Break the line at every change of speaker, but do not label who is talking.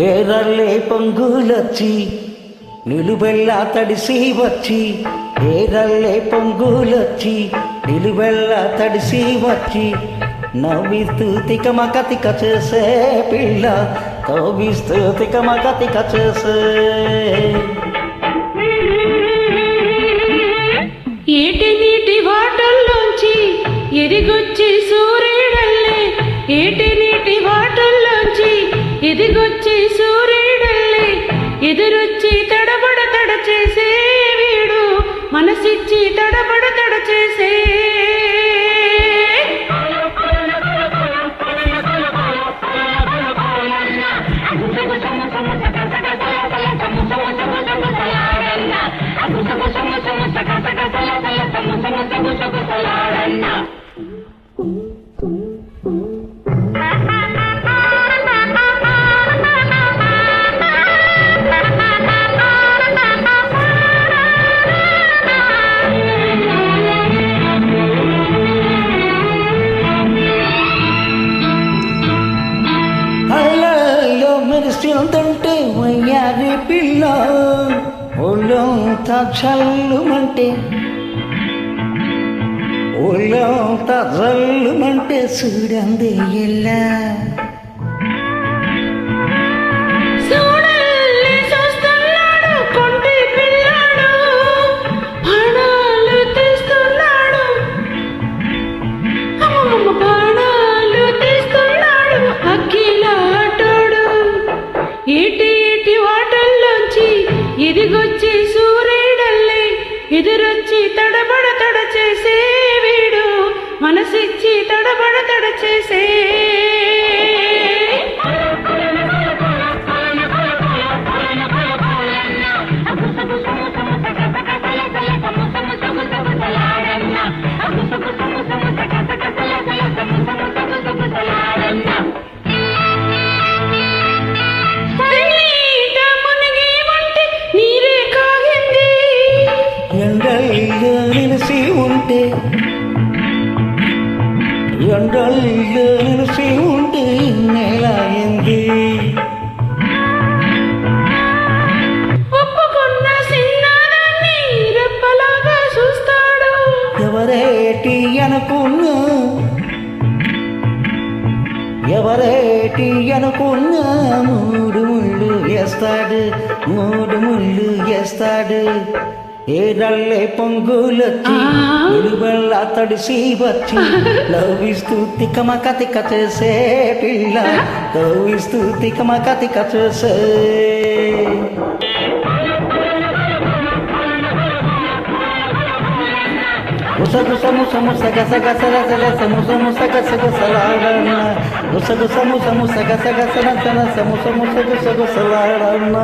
ఏరల్లే పొంగులొచ్చి నిలువెల్లా తడిసి వచ్చి, ఏరల్లే పొంగులొచ్చి నిలువెల్లా తడిసి వచ్చి, నవ్విస్తూ తికమక తిక చేసే పిల్ల, తవ్విస్తూ తికమక తిక చేసే.
ఏటి నీటి వాటల్లోంచి ఎదిగొచ్చి సూర్యుడల్లే, ఏటి నీటి వాటల్లోంచి ఎదిగొచ్చి సూర్యుడల్లే, ఎదురొచ్చి తడబడ తడ చేసే వీడు, మనసిచ్చి తడబడ తడ చేసే.
మెరిసిందంటే వయ్యారి పిల్ల, ఒళ్ళంతా చల్లుమంటే, ఒళ్ళంతా చల్లుమంటే చూడండి ఎలా.
ఏటి ఏటి వాటల్లోంచి ఎదిగొచ్చి సూర్యుడల్లే, ఎదురొచ్చి తడబడ తడ చేసే వీడు, మనసిచ్చి తడబడ తడ చేసే.
ఎండల్లో నిలిసి ఉంటే, ఎండల్లో నిలిసి ఉంటే నెలయింది.
ఒప్పుకున్న సిన్నాదాన్ని రెప్పలాగా చూస్తాడు,
ఎవరేటి అనుకున్నా, ఎవరేటి అనుకున్నా మూడు ముళ్ళు వేస్తాడు, మూడు ముళ్ళు వేస్తాడు. ఏరల్లే పొంగులొచ్చి నిలువెల్లా తడిసి వచ్చి, లవ్విస్తూ తికమక తిక చేసే పిల్ల, లవ్విస్తూ తికమక తిక చేసే. గుసగుసము సముస గసగసరసల సముస ముసగసగసలాడన్న, గుసగుసము సముస గసగసరసల సముస ముసగసగసలాడన్న.